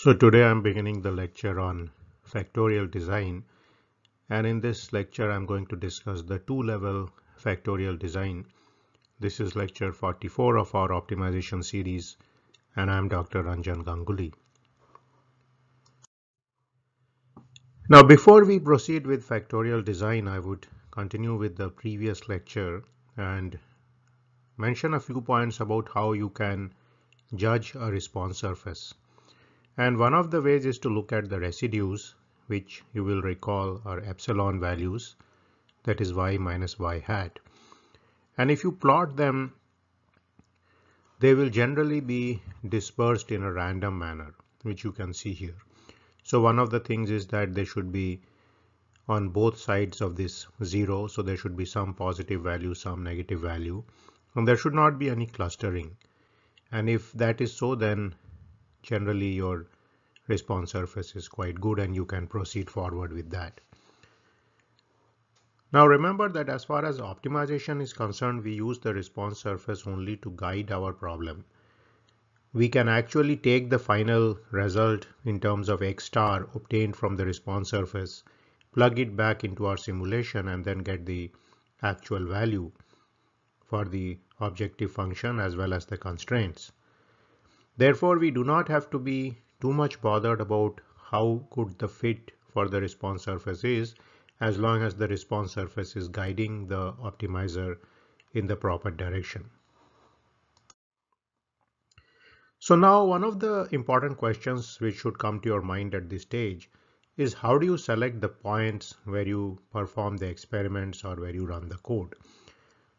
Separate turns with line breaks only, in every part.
So today I'm beginning the lecture on factorial design, and in this lecture I'm going to discuss the two-level factorial design. This is lecture 44 of our optimization series, and I'm Dr. Ranjan Ganguly. Now before we proceed with factorial design, I would continue with the previous lecture and mention a few points about how you can judge a response surface. And one of the ways is to look at the residues, which you will recall are epsilon values, that is y minus y hat. And if you plot them, they will generally be dispersed in a random manner, which you can see here. So one of the things is that they should be on both sides of this 0. So there should be some positive value, some negative value, and there should not be any clustering. And if that is so, then generally your response surface is quite good and you can proceed forward with that. Now remember that as far as optimization is concerned, we use the response surface only to guide our problem. We can actually take the final result in terms of x star obtained from the response surface, plug it back into our simulation, and then get the actual value for the objective function as well as the constraints. Therefore, we do not have to be too much bothered about how good the fit for the response surface is, as long as the response surface is guiding the optimizer in the proper direction. So now one of the important questions which should come to your mind at this stage is how do you select the points where you perform the experiments or where you run the code?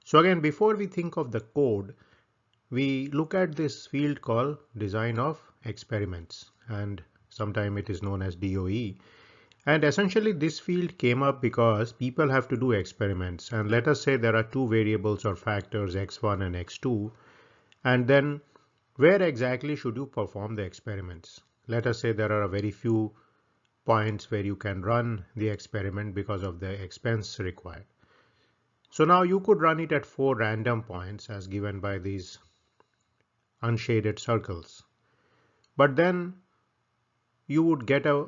So again, before we think of the code, we look at this field called design of experiments, and sometimes it is known as DOE. And essentially this field came up because people have to do experiments, and let us say there are two variables or factors x1 and x2, and then where exactly should you perform the experiments? Let us say there are a very few points where you can run the experiment because of the expense required. So now you could run it at 4 random points as given by these unshaded circles, but then you would get a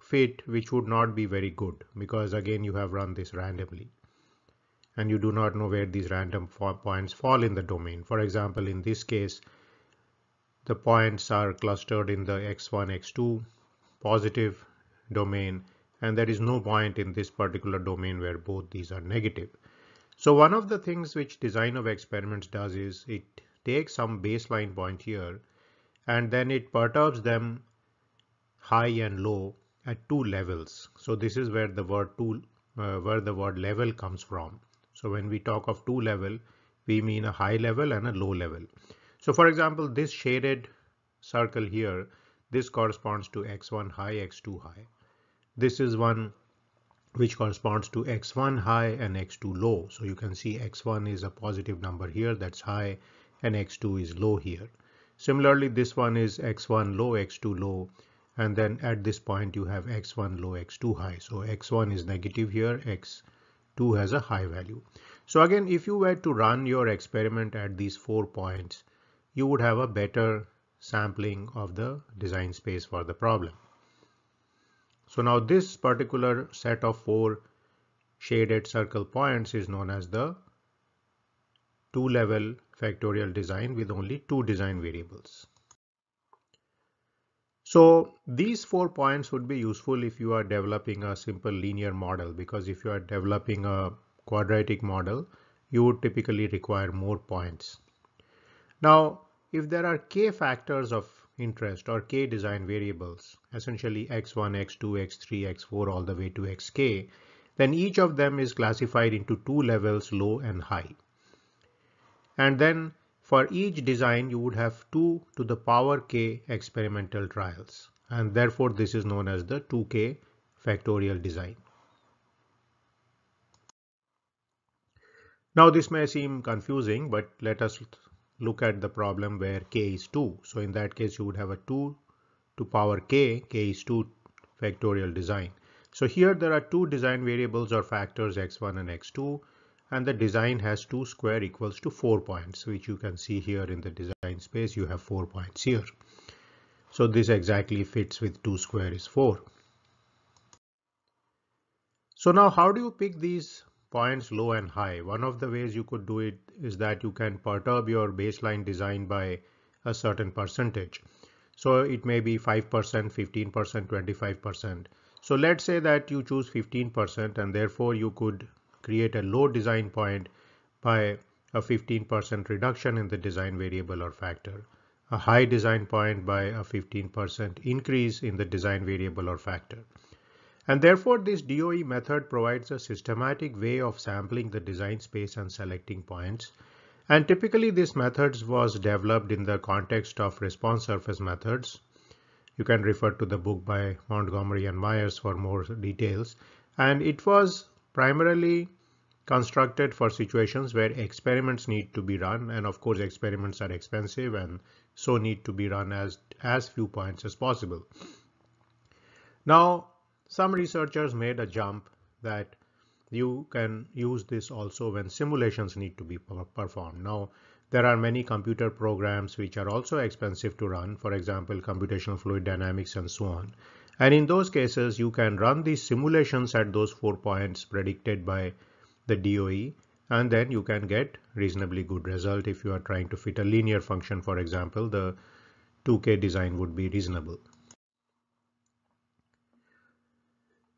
fit which would not be very good because again you have run this randomly and you do not know where these random points fall in the domain. For example, in this case the points are clustered in the x1 x2 positive domain, and there is no point in this particular domain where both these are negative. So one of the things which design of experiments does is it takes some baseline point here and then it perturbs them high and low at 2 levels. So this is where the word level comes from. So when we talk of 2 level, we mean a high level and a low level. So for example, this shaded circle here, this corresponds to x1 high, x2 high. This is one which corresponds to x1 high and x2 low. So you can see x1 is a positive number here, that's high, and x2 is low here. Similarly, this one is x1 low, x2 low, and then at this point you have x1 low, x2 high. So x1 is negative here, x2 has a high value. So again, if you were to run your experiment at these 4 points, you would have a better sampling of the design space for the problem. So now this particular set of 4 shaded circle points is known as the 2-level factorial design with only 2 design variables. So these 4 points would be useful if you are developing a simple linear model, because if you are developing a quadratic model, you would typically require more points. Now, if there are k factors of interest or k design variables, essentially x1, x2, x3, x4 all the way to xk, then each of them is classified into 2 levels, low and high. And then for each design, you would have 2 to the power k experimental trials. And therefore, this is known as the 2k factorial design. Now, this may seem confusing, but let us look at the problem where k is 2. So in that case, you would have a 2 to power k is 2 factorial design. So here there are 2 design variables or factors x1 and x2, and the design has 2 square equals to 4 points, which you can see here in the design space. You have 4 points here. So this exactly fits with 2 square is 4. So now how do you pick these points low and high? One of the ways you could do it is that you can perturb your baseline design by a certain percentage. So it may be 5%, 15%, 25%. So let's say that you choose 15% and therefore you could create a low design point by a 15% reduction in the design variable or factor, a high design point by a 15% increase in the design variable or factor. And therefore this DOE method provides a systematic way of sampling the design space and selecting points. And typically this method was developed in the context of response surface methods. You can refer to the book by Montgomery and Myers for more details. And it was primarily constructed for situations where experiments need to be run. And of course, experiments are expensive and so need to be run as few points as possible. Now, some researchers made a jump that you can use this also when simulations need to be performed. Now, there are many computer programs which are also expensive to run, for example, computational fluid dynamics and so on. And in those cases, you can run these simulations at those 4 points predicted by the DOE, and then you can get reasonably good result. If you are trying to fit a linear function, for example, the 2K design would be reasonable.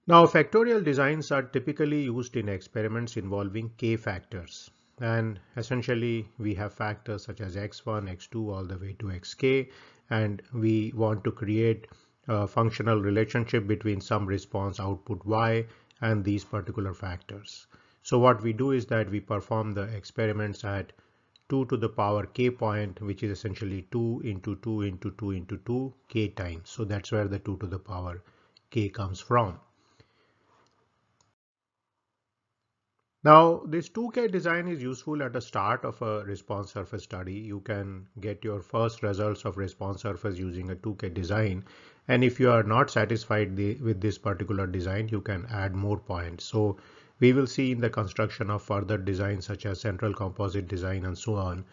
Now, factorial designs are typically used in experiments involving k factors. And essentially, we have factors such as x1, x2, all the way to xk. And we want to create a functional relationship between some response output y and these particular factors. So what we do is that we perform the experiments at 2 to the power k point, which is essentially 2 into 2 into 2 into 2 k times. So that's where the 2 to the power k comes from. Now, this 2K design is useful at the start of a response surface study. You can get your first results of response surface using a 2K design. And if you are not satisfied with this particular design, you can add more points. So we will see in the construction of further designs such as central composite design and so on.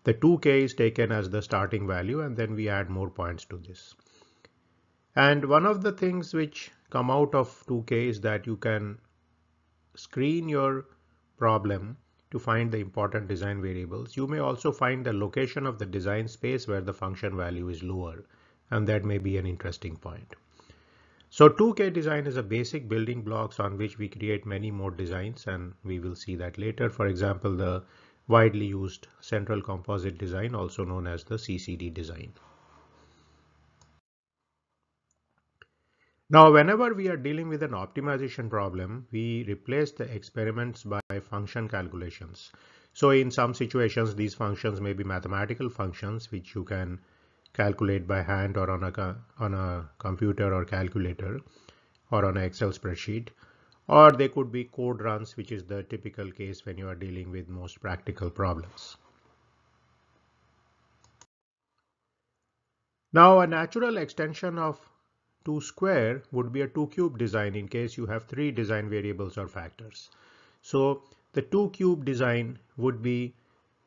The 2K is taken as the starting value and then we add more points to this. And one of the things which come out of 2K is that you can screen your problem to find the important design variables. You may also find the location of the design space where the function value is lower, and that may be an interesting point. So 2K design is a basic building blocks on which we create many more designs, and we will see that later. For example, the widely used central composite design, also known as the CCD design. Now, whenever we are dealing with an optimization problem, we replace the experiments by function calculations. So in some situations, these functions may be mathematical functions, which you can calculate by hand or on a computer or calculator or on an Excel spreadsheet. Or they could be code runs, which is the typical case when you are dealing with most practical problems. Now, a natural extension of 2 square would be a 2 cube design in case you have 3 design variables or factors. So the 2 cube design would be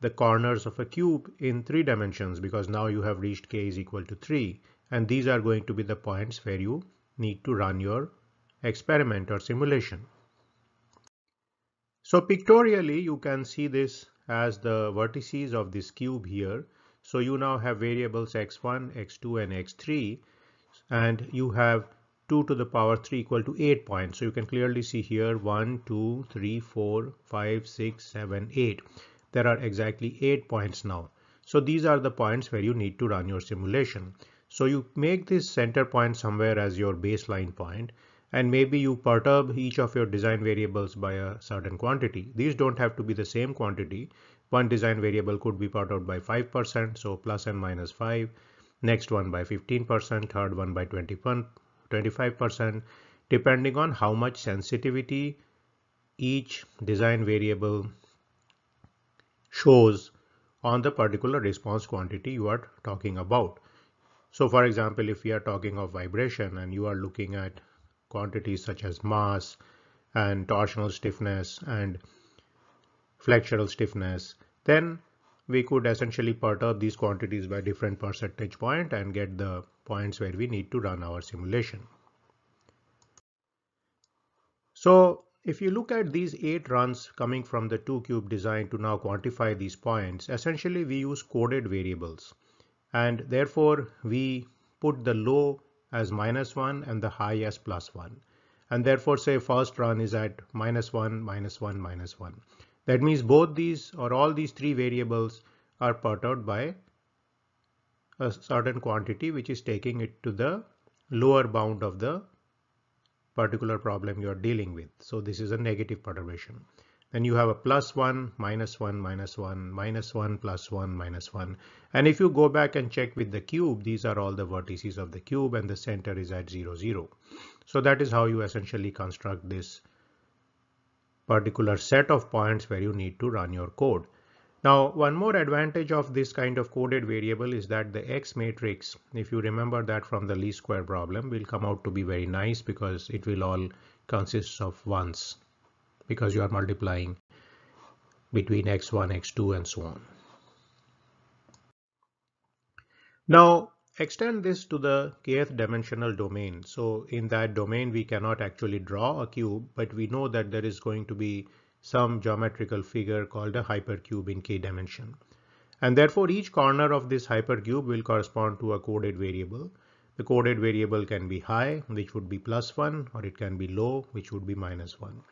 the corners of a cube in 3 dimensions, because now you have reached k is equal to 3, and these are going to be the points where you need to run your experiment or simulation. So pictorially you can see this as the vertices of this cube here. So you now have variables x1, x2 and x3, and you have 2 to the power 3 equal to 8 points. So you can clearly see here 1, 2, 3, 4, 5, 6, 7, 8. There are exactly 8 points now. So these are the points where you need to run your simulation. So you make this center point somewhere as your baseline point, and maybe you perturb each of your design variables by a certain quantity. These don't have to be the same quantity. One design variable could be perturbed by 5%, so plus and minus 5. Next one by 15%, third one by 25%, depending on how much sensitivity each design variable shows on the particular response quantity you are talking about. So for example, if we are talking of vibration and you are looking at quantities such as mass and torsional stiffness and flexural stiffness, then we could essentially perturb these quantities by different percentage point and get the points where we need to run our simulation. So if you look at these 8 runs coming from the 2-cube design to now quantify these points, essentially we use coded variables, and therefore we put the low as -1 and the high as +1. And therefore say first run is at -1, -1, -1. That means both these or all these 3 variables are perturbed by a certain quantity which is taking it to the lower bound of the particular problem you are dealing with. So this is a negative perturbation. Then you have a +1, -1, -1, -1, +1, -1. And if you go back and check with the cube, these are all the vertices of the cube and the center is at 0, 0. So that is how you essentially construct this particular set of points where you need to run your code. Now, one more advantage of this kind of coded variable is that the X matrix, if you remember that from the least square problem, will come out to be very nice because it will all consist of ones because you are multiplying between x1, x2 and so on. Now, extend this to the kth dimensional domain. So in that domain, we cannot actually draw a cube, but we know that there is going to be some geometrical figure called a hypercube in k dimension. And therefore, each corner of this hypercube will correspond to a coded variable. The coded variable can be high, which would be +1, or it can be low, which would be -1.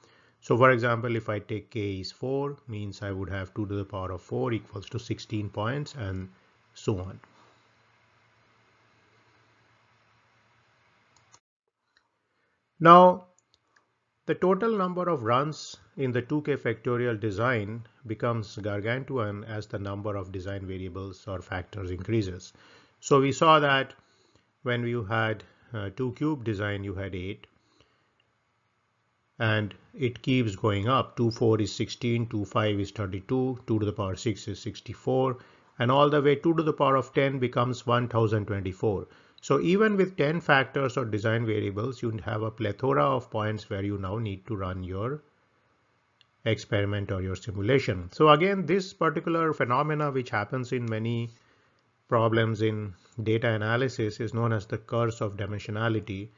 So for example, if I take k is 4, means I would have 2 to the power of 4 equals to 16 points and so on. Now, the total number of runs in the 2k factorial design becomes gargantuan as the number of design variables or factors increases. So we saw that when you had 2-cube design, you had 8. And it keeps going up. 2, 4 is 16, 2, 5 is 32, 2 to the power 6 is 64, and all the way 2 to the power of 10 becomes 1024. So even with 10 factors or design variables, you have a plethora of points where you now need to run your experiment or your simulation. So again, this particular phenomena which happens in many problems in data analysis is known as the curse of dimensionality,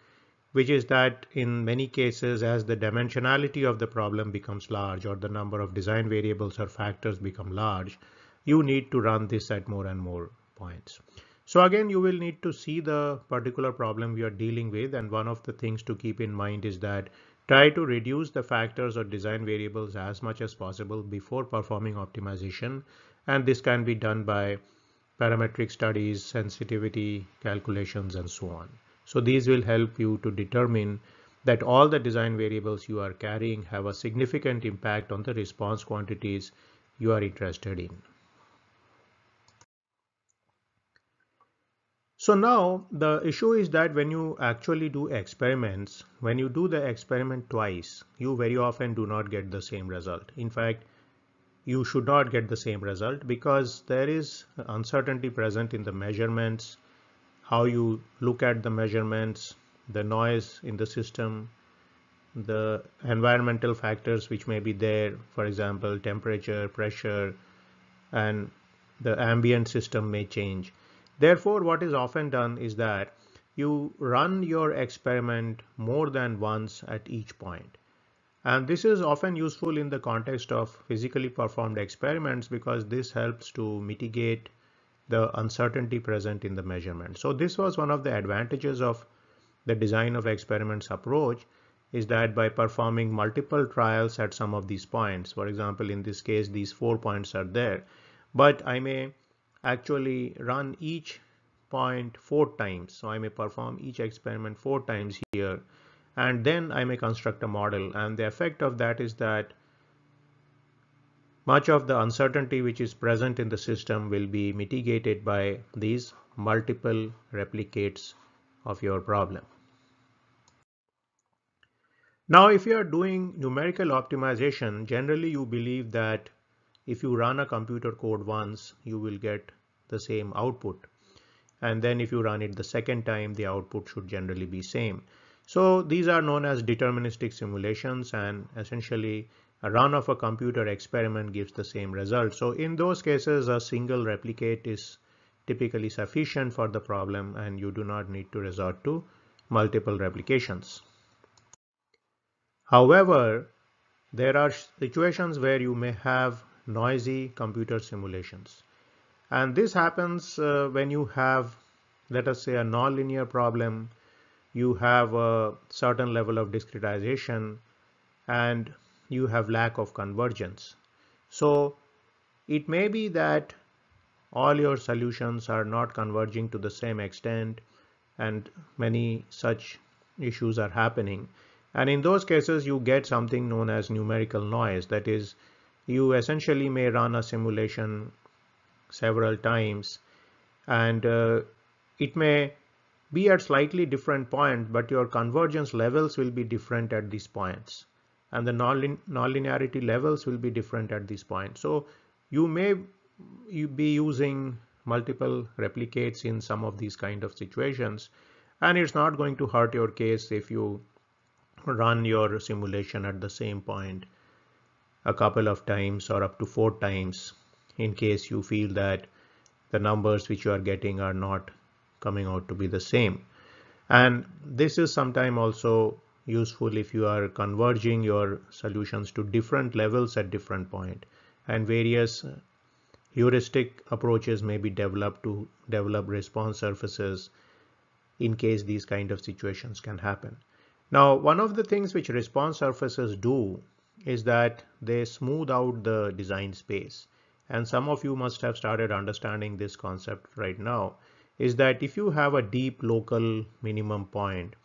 which is that in many cases, as the dimensionality of the problem becomes large or the number of design variables or factors become large, you need to run this at more and more points. So again, you will need to see the particular problem we are dealing with, and one of the things to keep in mind is that try to reduce the factors or design variables as much as possible before performing optimization, and this can be done by parametric studies, sensitivity calculations, and so on. So these will help you to determine that all the design variables you are carrying have a significant impact on the response quantities you are interested in. So now the issue is that when you actually do experiments, when you do the experiment twice, you very often do not get the same result. In fact, you should not get the same result because there is uncertainty present in the measurements, how you look at the measurements, the noise in the system, the environmental factors which may be there, for example, temperature, pressure, and the ambient system may change. Therefore, what is often done is that you run your experiment more than once at each point. And this is often useful in the context of physically performed experiments because this helps to mitigate the uncertainty present in the measurement. So this was one of the advantages of the design of experiments approach, is that by performing multiple trials at some of these points, for example, in this case, these 4 points are there, but I may actually run each point 4 times. So I may perform each experiment 4 times here, and then I may construct a model. And the effect of that is that much of the uncertainty which is present in the system will be mitigated by these multiple replicates of your problem. Now, if you are doing numerical optimization, generally you believe that if you run a computer code once, you will get the same output. And then if you run it the second time, the output should generally be same. So these are known as deterministic simulations, and essentially a run of a computer experiment gives the same result. So in those cases, a single replicate is typically sufficient for the problem, and you do not need to resort to multiple replications. However, there are situations where you may have noisy computer simulations. And this happens when you have, let us say, a nonlinear problem, you have a certain level of discretization, and you have lack of convergence. So it may be that all your solutions are not converging to the same extent, and many such issues are happening. And in those cases, you get something known as numerical noise. That is, you essentially may run a simulation several times, and it may be at slightly different points, but your convergence levels will be different at these points, and the nonlinearity levels will be different at these points. So you may be using multiple replicates in some of these kind of situations, and it's not going to hurt your case if you run your simulation at the same point a couple of times or up to 4 times, in case you feel that the numbers which you are getting are not coming out to be the same. And this is sometimes also useful if you are converging your solutions to different levels at different point, and various heuristic approaches may be developed to develop response surfaces in case these kind of situations can happen. Now, one of the things which response surfaces do is that they smooth out the design space. And some of you must have started understanding this concept right now, is that if you have a deep local minimum point,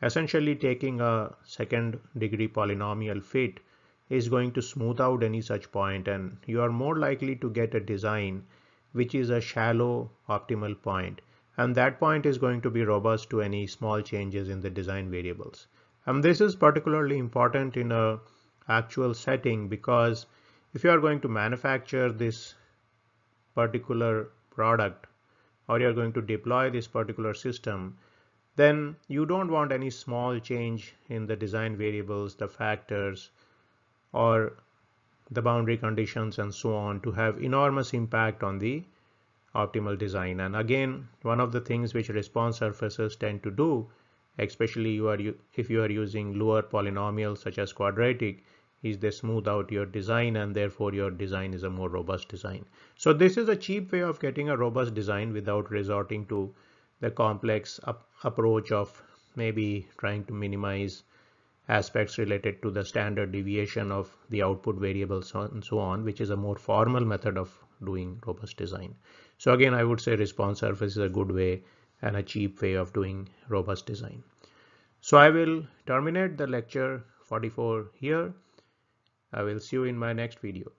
essentially taking a second degree polynomial fit is going to smooth out any such point, and you are more likely to get a design which is a shallow optimal point, and that point is going to be robust to any small changes in the design variables. And this is particularly important in a actual setting, because if you are going to manufacture this particular product, or you are going to deploy this particular system, then you don't want any small change in the design variables, the factors, or the boundary conditions and so on to have enormous impact on the optimal design. And again, one of the things which response surfaces tend to do, especially if you are using lower polynomials such as quadratic, is they smooth out your design, and therefore your design is a more robust design. So this is a cheap way of getting a robust design without resorting to the complex approach of maybe trying to minimize aspects related to the standard deviation of the output variables and so on, which is a more formal method of doing robust design. So again, I would say response surface is a good way and a cheap way of doing robust design. So I will terminate the lecture 44 here. I will see you in my next video.